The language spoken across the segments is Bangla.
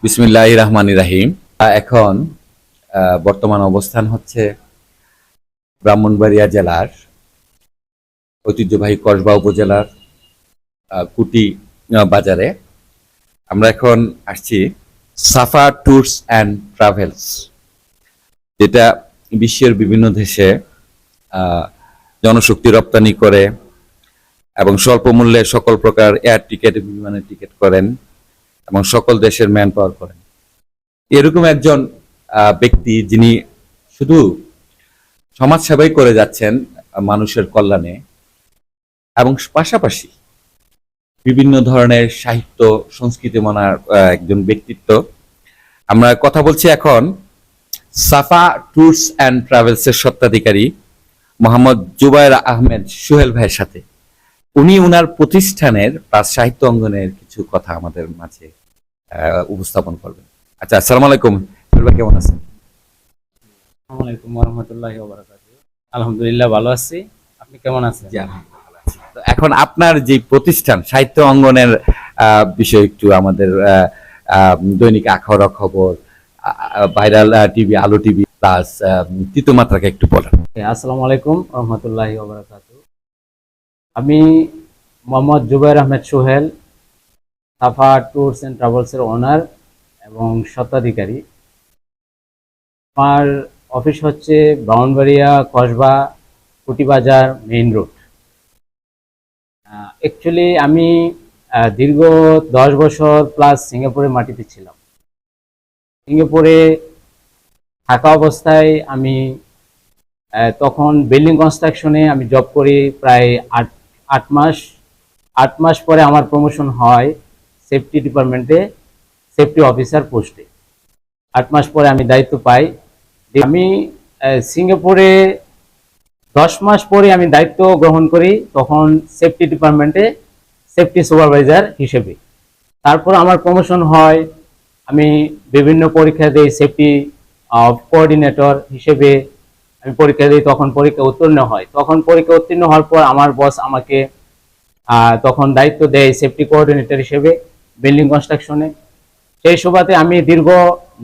বিসমিল্লাহির রহমানির রহিম। এখন বর্তমান অবস্থান হচ্ছে ব্রাহ্মণবাড়িয়া জেলার ঐতিহ্যবাহী কসবা উপজেলার কুটি বাজারে। আমরা এখন আসছি সাফা ট্যুরস অ্যান্ড ট্রাভেলস, যেটা বিশ্বের বিভিন্ন দেশে জনশক্তি রপ্তানি করে এবং স্বল্প মূল্যে সকল প্রকার এয়ার টিকিট, বিমানের টিকিট করেন এবং সকল দেশের ম্যান পাওয়ার করেন। এরকম একজন ব্যক্তি যিনি শুধু সমাজ সেবাই করে যাচ্ছেন মানুষের কল্যাণে, এবং পাশাপাশি বিভিন্ন ধরনের সাহিত্য সংস্কৃতি মনার একজন ব্যক্তিত্ব। আমরা কথা বলছি এখন সাফা ট্যুরস অ্যান্ড ট্রাভেলস এর স্বত্বাধিকারী মোহাম্মদ জুবায়ের আহমেদ সোহেল ভাইয়ের সাথে। উনি উনার প্রতিষ্ঠানের প্লাস সাহিত্য অঙ্গনের কিছু কথা আমাদের মাঝে উপস্থাপন করবেন। আচ্ছা, আসসালামু আলাইকুম সোহেল ভাই, কেমন আছেন? আসসালামু আলাইকুম ওয়া রাহমাতুল্লাহি ওয়া বারাকাতুহু। আলহামদুলিল্লাহ ভালো আছি, আপনি কেমন আছেন? জি, আলহামদুলিল্লাহ ভালো আছি। তো এখন আপনার যে প্রতিষ্ঠান সাহিত্য অঙ্গনের বিষয়ে একটু আমাদের দৈনিক আখাউড়া খবর, viral TV, Alo TV plus তিতমাত্রাকে একটু বলেন। আসসালামু আলাইকুম ওয়া রাহমাতুল্লাহি ওয়া বারাকাতুহু। আমি Mohammad Jubayer Ahmed Sohel, Safa tours and travels এর ওনার এবং স্বত্বাধিকারী। আমার অফিস হচ্ছে Brahmanbaria Kasba Kutibazar main road. Actually আমি দীর্ঘ 10 বছর প্লাস সিঙ্গাপুরের মাটিতে ছিলাম। সিঙ্গাপুরে থাকা অবস্থায় আমি তখন বিল্ডিং কনস্ট্রাকশনে আমি জব করি প্রায় 8 মাস পরে আমার প্রমোশন হয় সেফটি ডিপার্টমেন্টে, সেফটি অফিসার পোস্টে। 8 মাস পরে আমি দায়িত্ব পাই। আমি সিঙ্গাপুরে 10 মাস পরে আমি দায়িত্ব গ্রহণ করি, তখন সেফটি ডিপার্টমেন্টে সেফটি সুপারভাইজার হিসেবে। তারপর আমার প্রমোশন হয়, আমি বিভিন্ন পরীক্ষা দিই, সেফটি কোঅর্ডিনেটর হিসেবে আমি পরীক্ষা দিই। তখন পরীক্ষা উত্তীর্ণ হয়, তখন পরীক্ষা উত্তীর্ণ হওয়ার পর আমার বস আমাকে তখন দায়িত্ব দেয় সেফটি কোঅর্ডিনেটর হিসেবে বিল্ডিং কনস্ট্রাকশনে। সেই সুবাদে আমি দীর্ঘ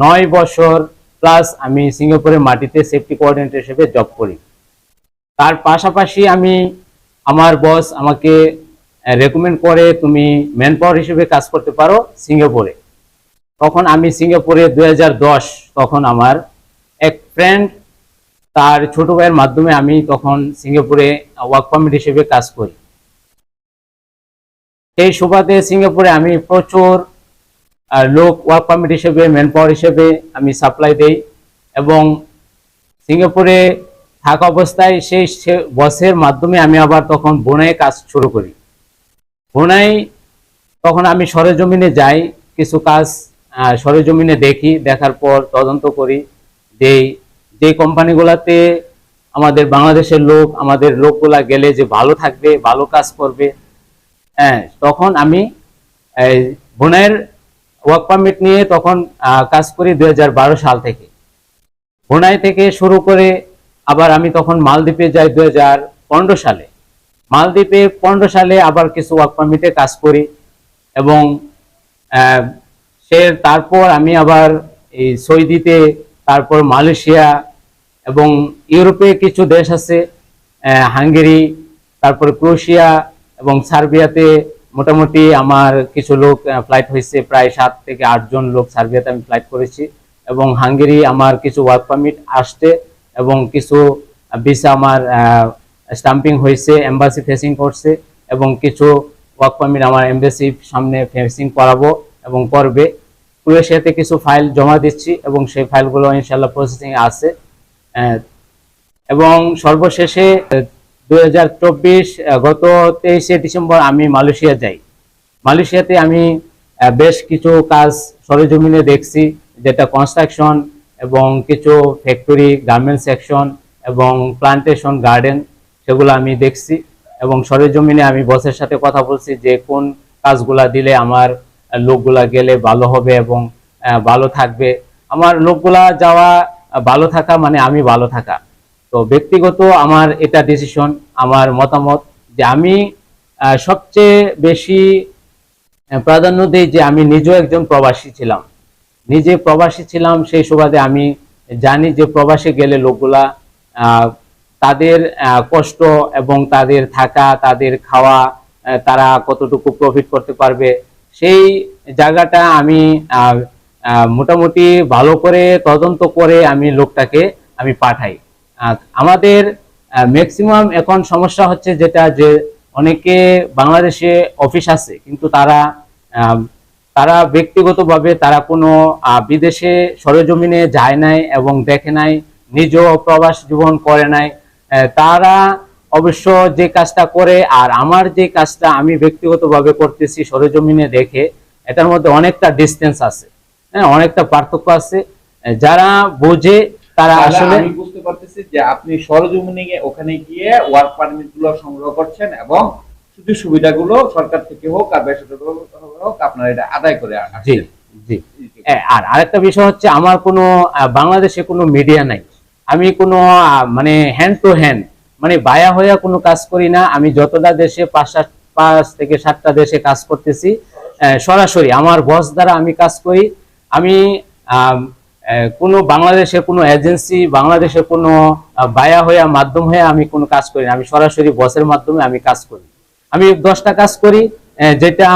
9 বছর প্লাস আমি সিঙ্গাপুরের মাটিতে সেফটি কোঅর্ডিনেটর হিসেবে জব করি। তার পাশাপাশি আমার বস আমাকে রেকমেন্ড করে তুমি ম্যান পাওয়ার হিসেবে কাজ করতে পারো সিঙ্গাপুরে। তখন আমি সিঙ্গাপুরে 2010, তখন আমার এক ফ্রেন্ড তার ছোট ভাইয়ের মাধ্যমে আমি তখন সিঙ্গাপুরে ওয়ার্ক পারমিট হিসেবে কাজ করি। সেই সুবাদে সিঙ্গাপুরে আমি প্রচুর লোক ওয়ার্ক পারমিট হিসেবে, ম্যান পাওয়ার হিসেবে আমি সাপ্লাই দেই। এবং সিঙ্গাপুরে থাকা অবস্থায় সেই বসের মাধ্যমে আমি আবার তখন বোনাই কাজ শুরু করি। বোনাই তখন আমি সরেজমিনে যাই, কিছু কাজ সরেজমিনে দেখি, দেখার পর তদন্ত করি যে কোম্পানিগুলোতে আমাদের বাংলাদেশের লোক, আমাদের লোকগুলা গেলে যে ভালো থাকবে, ভালো কাজ করবে। তখন আমি বোনাইয়ের ওয়ার্ক পারমিট নিয়ে তখন কাজ করি 2012 সাল থেকে। বোনাই থেকে শুরু করে আবার আমি তখন মালদ্বীপে যাই 2015 সালে। মালদ্বীপে 15 সালে আবার কিছু ওয়ার্ক পারমিটে কাজ করি। এবং তারপর আমি আবার এই সৌদিতে, তারপর মালয়েশিয়া এবং ইউরোপে কিছু দেশ আছে, হাঙ্গেরি, তারপর ক্রোয়েশিয়া এবং সার্বিয়াতে মোটামুটি আমার কিছু লোক ফ্লাইট হয়েছে, প্রায় 7 থেকে 8 জন লোক সার্বিয়াতে আমি ফ্লাইট করেছি। এবং হাঙ্গেরি আমার কিছু ওয়ার্ক পারমিট আসছে এবং কিছু ভিসা আমার স্টাম্পিং হয়েছে, এম্বাসি ফেসিং করছে, এবং কিছু ওয়ার্ক পারমিট আমার এমবেসি সামনে ফেসিং করাবো এবং করবে। ক্রোয়েশিয়াতে কিছু ফাইল জমা দিচ্ছি এবং সেই ফাইলগুলো ইনশাল্লাহ প্রসেসিং আছে। এবং সর্বশেষে 2024 গত 23শে ডিসেম্বর আমি মালয়েশিয়া যাই। মালয়েশিয়াতে আমি বেশ কিছু কাজ সরেজমিনে দেখছি, যেটা কনস্ট্রাকশন এবং কিছু ফ্যাক্টরি, গার্মেন্টস সেকশন এবং প্লান্টেশন গার্ডেন, সেগুলো আমি দেখছি। এবং সরেজমিনে আমি বসের সাথে কথা বলছি যে কোন কাজগুলা দিলে আমার লোকগুলা গেলে ভালো হবে এবং ভালো থাকবে। আমার লোকগুলা যাওয়া, ভালো থাকা মানে আমি ভালো থাকা। তো ব্যক্তিগত আমার এটা ডিসিশন, আমার মতামত যে আমি সবচেয়ে বেশি প্রাধান্য দিই যে আমি নিজেও একজন প্রবাসী ছিলাম। নিজে প্রবাসী ছিলাম, সেই সুবাদে আমি জানি যে প্রবাসে গেলে লোকগুলা তাদের কষ্ট এবং তাদের থাকা, তাদের খাওয়া, তারা কতটুকু প্রফিট করতে পারবে, সেই জায়গাটা আমি মোটামুটি ভালো করে তদন্ত করে আমি লোকটাকে আমি পাঠাই। আমাদের ম্যাক্সিমাম এখন সমস্যা হচ্ছে যেটা, যে অনেকে বাংলাদেশে অফিস আছে কিন্তু তারা ব্যক্তিগতভাবে তারা কোনো বিদেশে সরেজমিনে যায় নাই এবং দেখে নাই, নিজেও প্রবাস জীবন করে নাই। তারা অবশ্য যে কাজটা করে আর আমার যে কাজটা আমি ব্যক্তিগতভাবে করতেছি সরেজমিনে দেখে, এটার মধ্যে অনেকটা ডিস্টেন্স আছে, হ্যাঁ, অনেকটা পার্থক্য আছে। যারা বোঝে তারা তাহলে আসলে আমি বুঝতে পারতেছি যে আপনি সরজমিনে ওখানে গিয়ে ওয়ার্ক পারমিট গুলো সংগ্রহ করছেন এবং সুযোগ সুবিধাগুলো সরকার থেকে হোক আর বেসরকারি হোক আপনারা এটা আদায় করে জি আসছেন। জি। আর আরেকটা বিষয় হচ্ছে, আমার কোনো বাংলাদেশে কোনো মিডিয়া নাই। আমি কোনো মানে হ্যান্ড টু হ্যান্ড, মানে বায়া হইয়া কোনো কাজ করি না। আমি যতটা দেশে 5 থেকে 7টা দেশে কাজ করতেছি, সরাসরি আমার বস দ্বারা আমি কাজ করি। আমি কোনো বাংলাদেশে কোনো এজেন্সি, বাংলাদেশে কোনো বায়া হইয়া মাধ্যম হয়ে আমি কোনো কাজ করি না। আমি সরাসরি বসের মাধ্যমে আমি কাজ করি। আমি 10টা কাজ করি, যেটা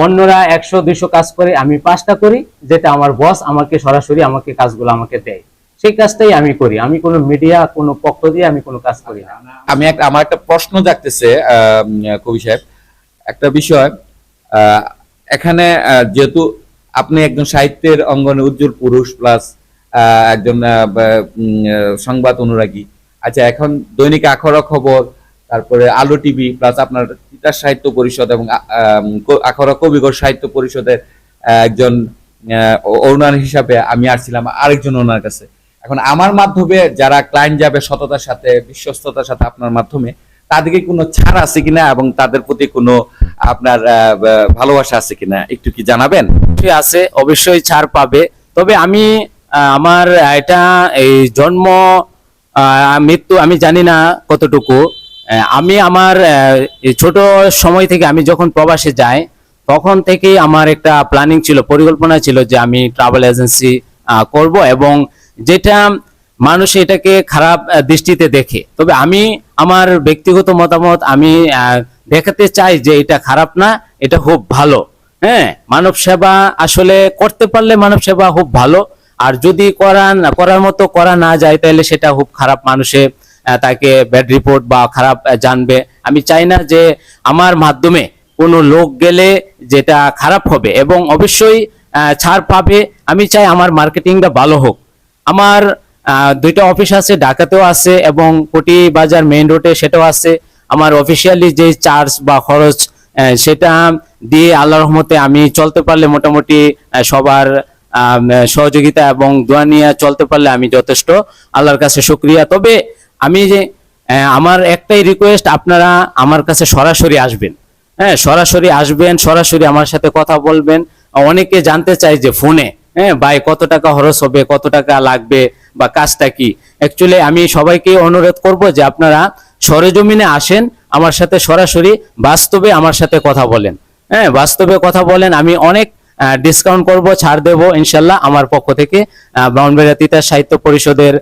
অন্যরা 100-200 কাজ করে, আমি 5টা করি, যেটা আমার বস আমাকে সরাসরি আমাকে কাজগুলো আমাকে দেয়, সেই কাজটাই আমি করি। আমি কোনো মিডিয়া কোনো পক্ষ দিয়ে আমি কোনো কাজ করি না। আমার একটা প্রশ্ন জাগতেছে কবি সাহেব, একটা বিষয়। এখানে যেহেতু আপনি একজন সাহিত্যের অঙ্গনে উজ্জ্বল পুরুষ প্লাস একজন সংবাদ অনুরাগী, আচ্ছা এখন দৈনিক আখড়া খবর, তারপরে আলো টিভি প্লাস আপনার তিতাস সাহিত্য পরিষদ এবং আখড়া কবিগর সাহিত্য পরিষদের একজন ওনার হিসাবে আমি আসছিলাম আরেকজন ওনার কাছে। এখন আমার মাধ্যমে যারা ক্লায়েন্ট যাবে সততার সাথে, বিশ্বস্ততার সাথে আপনার মাধ্যমে, তাদেরকে কোনো ছাড় আছে কিনা এবং তাদের প্রতি কোনো আপনার ভালোবাসা আছে কিনা একটু কি জানাবেন? আছে, অবশ্যই ছাড় পাবে। তবে আমি আমার এটা এই জন্ম মৃত্যু আমি জানি না কতটুকু। আমি আমার এই ছোট সময় থেকে আমি যখন প্রবাসে যাই তখন থেকেই আমার একটা প্ল্যানিং ছিল, পরিকল্পনা ছিল যে আমি ট্রাভেল এজেন্সি করব, এবং যেটা মানুষ এটাকে খারাপ দৃষ্টিতে দেখে, তবে আমি আমার ব্যক্তিগত মতামত আমি দেখাতে চাই যে এটা খারাপ না, এটা খুব ভালো। হ্যাঁ, মানব সেবা আসলে করতে পারলে মানব সেবা খুব ভালো, আর যদি করার মতো করা না যায় তাহলে সেটা খুব খারাপ, মানুষে তাকে ব্যাড রিপোর্ট বা খারাপ জানবে। আমি চাই না যে আমার মাধ্যমে কোনো লোক গেলে যেটা খারাপ হবে, এবং অবশ্যই ছাড় পাবে। আমি চাই আমার মার্কেটিংটা ভালো হোক। আমার 2টা অফিস আছে, ঢাকাতেও আছে এবং কোটি বাজার মেইন রোডে সেটাও আছে। আমার অফিসিয়ালি যে চার্জ বা খরচ সেটা দিয়ে আল্লাহর রহমতে আমি চলতে পারলে, মোটামুটি সবার সহযোগিতা এবং দোয়া নিয়ে চলতে পারলে আমি যথেষ্ট, আল্লাহর কাছে শুকরিয়া। তবে আমি যে আমার একটাই রিকোয়েস্ট, আপনারা আমার কাছে সরাসরি আসবেন। হ্যাঁ, সরাসরি আসবেন, সরাসরি আমার সাথে কথা বলবেন। অনেকে জানতে চায় যে ফোনে, হ্যাঁ ভাই কত টাকা খরচ হবে, কত টাকা লাগবে বা কাজটা কি। অ্যাকচুয়ালি আমি সবাইকে অনুরোধ করব যে আপনারা সরেজমিনে আসেন, আমার সাথে সরাসরি বাস্তবে আমার সাথে কথা বলেন। হ্যাঁ, বাস্তবে কথা বলেন, আমি অনেক ডিসকাউন্ট করব, ছাড় দেব ইনশাল্লাহ আমার পক্ষ থেকে, ব্রাহ্মণবাড়িয়া তিতাস সাহিত্য পরিষদের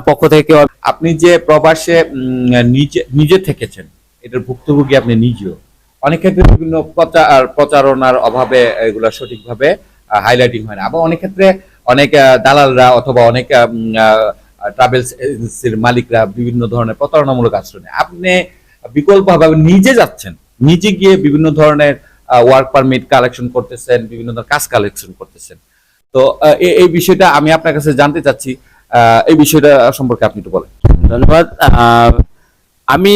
পক্ষ থেকে। আপনি যে প্রবাসে নিজে থেকেছেন, এটার ভুক্তভোগী আপনি নিজেও। অনেক ক্ষেত্রে বিভিন্ন প্রচারণার অভাবে এগুলো সঠিকভাবে হাইলাইটিং হয় না, আবার অনেক ক্ষেত্রে অনেক দালালরা অথবা অনেক ট্রাভেলস এজেন্সির মালিকরা বিভিন্ন ধরনের প্রতারণামূলক আচরণে, আপনি বিকল্পভাবে নিজে যাচ্ছেন, নিজে গিয়ে বিভিন্ন ধরনের ওয়ার্ক পারমিট কালেকশন করতেছেন, বিভিন্ন ধরনের কাজ কালেকশন করতেছেন। তো এই বিষয়টা আমি আপনার কাছে জানতে চাচ্ছি, এই বিষয়টা সম্পর্কে আপনি একটু বলেন। ধন্যবাদ। আমি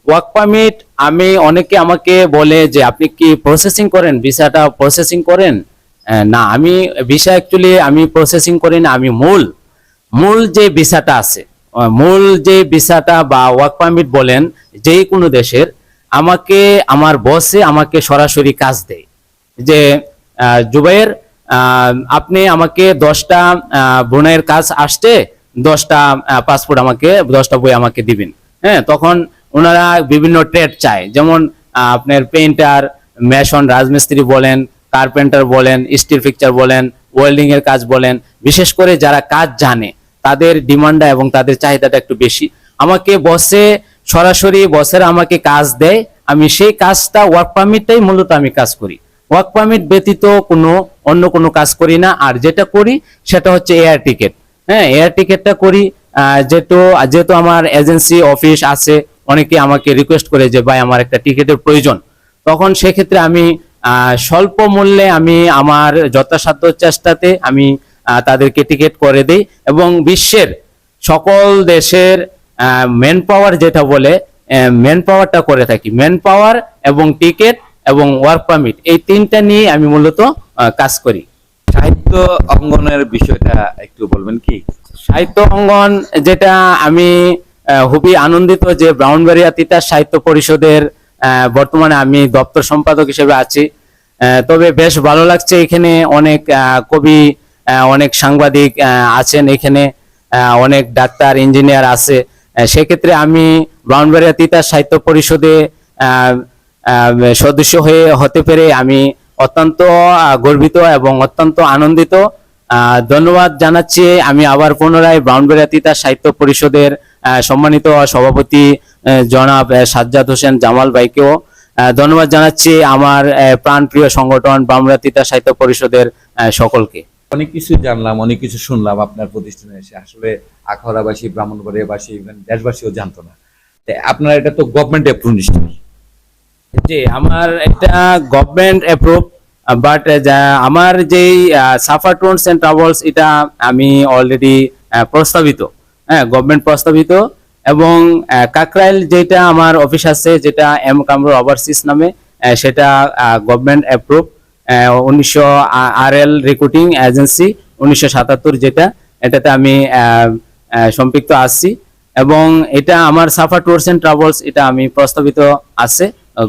ওয়ার্ক পারমিট, আমি অনেকে আমাকে বলে যে আপনি কি প্রসেসিং করেন, ভিসাটা প্রসেসিং করেন? না, আমি ভিসা অ্যাকচুয়ালি আমি প্রসেসিং করি না। আমি মূল যে ভিসাটা আছে, মূল যে ভিসাটা বা ওয়ার্ক পারমিট বলেন যেই কোনো দেশের, আমাকে আমার বসে আমাকে সরাসরি কাজ দেয় যে জুবাইর, আপনি আমাকে 10টা বোনের কাজ আসছে, 10টা পাসপোর্ট আমাকে, 10টা বই আমাকে দিবেন। হ্যাঁ, তখন ওনারা বিভিন্ন ট্রেড চায়, যেমন আপনার পেইন্টার, মেশন, রাজমিস্ত্রি বলেন, কার্পেন্টার বলেন, স্টিল ফিক্সচার বলেন, ওয়েল্ডিং এর কাজ বলেন, বিশেষ করে যারা কাজ জানে তাদের ডিমান্ডটা এবং তাদের চাহিদাটা একটু বেশি। আমাকে সরাসরি বসেরা আমাকে কাজ দেয়, আমি সেই কাজটা ওয়ার্ক পারমিটটাই মূলত আমি কাজ করি। ওয়ার্ক পারমিট ব্যতীত অন্য কোনো কাজ করি না। আর যেটা করি সেটা হচ্ছে এয়ার টিকেট। হ্যাঁ, এয়ার টিকেটটা করি। যেহেতু আমার এজেন্সি অফিস আছে, অনেকে আমাকে রিকোয়েস্ট করে যে ভাই আমার একটা টিকেটের প্রয়োজন, তখন সেক্ষেত্রে আমি স্বল্প মূল্যে আমি আমার যথাসাধ্য চেষ্টাতে আমি তাদেরকে টিকিট করে দিই এবং বিশ্বের সকল দেশের ম্যান পাওয়ার যেটা বলে ম্যান পাওয়ারটা করে থাকি। ম্যান পাওয়ার এবং টিকিট এবং ওয়ার্ক পারমিট এই তিনটা নিয়ে আমি মূলত কাজ করি। সাহিত্য অঙ্গনের বিষয়টা একটু বলবেন কি? সাহিত্য অঙ্গন যেটা আমি খুবই আনন্দিত যে ব্রাহ্মণবাড়িয়া তিতাস সাহিত্য পরিষদের বর্তমানে আমি দপ্তর সম্পাদক হিসেবে আছি। তবে বেশ ভালো লাগছে, এখানে অনেক কবি, অনেক সাংবাদিক আছেন, এখানে অনেক ডাক্তার, ইঞ্জিনিয়ার আছে। সেক্ষেত্রে আমি ব্রাহ্মণবাড়িয়া তিতাস সাহিত্য পরিষদে সদস্য হতে পেরে আমি অত্যন্ত গর্বিত এবং অত্যন্ত আনন্দিত। ধন্যবাদ জানাচ্ছি আমি আবার পুনরায় ব্রাহ্মণবাড়িয়া তিতাস সাহিত্য পরিষদের সম্মানিত সভাপতি জনাব সাজ্জাদ হোসেন জামাল ভাইকেও ধন্যবাদ জানাচ্ছি, আমার প্রাণপ্রিয় সংগঠন ব্রাহ্মণবাড়িয়া তিতাস সাহিত্য পরিষদের সকলকে। অনেক কিছু জানলাম, অনেক কিছু শুনলাম আপনার প্রতিষ্ঠানে এসে। আসলে আখাউড়াবাসী, ব্রাহ্মণবাড়িয়াবাসী, ইভেন দেশবাসীও জানতো না। আপনার এটা তো গভর্নমেন্ট অ্যাপ্রুভ নিশ্চয়ই? জি, আমার এটা গভর্নমেন্ট অ্যাপ্রুভ, বাট আমার যেই সাফা ট্যুরস এন্ড ট্রাভেলস এটা আমি অলরেডি প্রস্তাবিত, হ্যাঁ গভর্নমেন্ট প্রস্তাবিত। এবং কাকরাইল যেটা আমার অফিস আছে, যেটা এম কামরুল ওভারসিজ নামে, সেটা government approve 1900 RL recruiting agency 1977 যেটা, এটাতে আমি সম্পৃক্ত আছি। এবং এটা আমার সাফা ট্যুরস এন্ড ট্রাভেলস এটা আমি প্রস্তাবিত আছে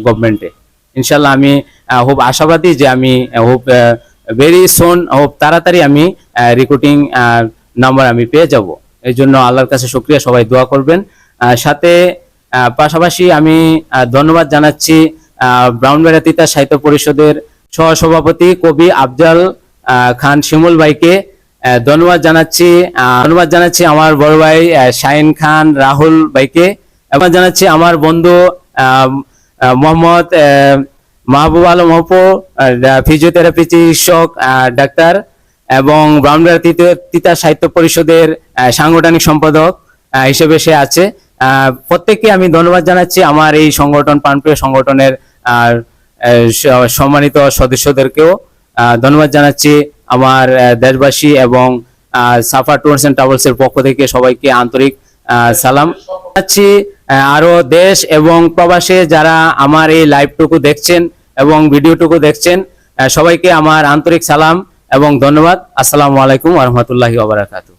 গভর্নমেন্টে। ইনশাল্লাহ আমি খুব আশাবাদী যে আমি খুব ভেরি সুন, খুব তাড়াতাড়ি আমি রিক্রুটিং নাম্বার আমি পেয়ে যাব। এই জন্য আল্লাহর কাছে শুকরিয়া, সবাই দোয়া করবেন। সাথে পাশাপাশি আমি ধন্যবাদ জানাচ্ছি ব্রাহ্মণবাড়িয়া তিতাস সাহিত্য পরিষদের সহসভাপতি কবি আফজাল খান শিমুল ভাইকে ধন্যবাদ জানাচ্ছি আমার বড় ভাই শাহিন খান রাহুল ভাইকে, এবং জানাচ্ছি আমার বন্ধু মোহাম্মদ মাহবুব আলম অপু, ফিজিওথেরাপি চিকিৎসক ডাক্তার এবং ব্রাহ্মণবাড়িয়া তিতাস সাহিত্য পরিষদের সাংগঠনিক সম্পাদক হিসেবে সে আছে। প্রত্যেককে আমি ধন্যবাদ জানাচ্ছি, আমার এই সংগঠন, প্রাণপ্রিয় সংগঠনের সম্মানিত সদস্যদেরকেও ধন্যবাদ জানাচ্ছি। আমার দেশবাসী এবং সাফা ট্যুরস এন্ড ট্রাভেলস এর পক্ষ থেকে সবাইকে আন্তরিক সালাম জানাচ্ছি। আরো দেশ এবং প্রবাসে যারা আমার এই লাইভটুকু দেখছেন এবং ভিডিওটুকু দেখছেন, সবাইকে আমার আন্তরিক সালাম এবং ধন্যবাদ। আসসালামু আলাইকুম ওয়া রাহমাতুল্লাহি ওয়া বারাকাতুহু।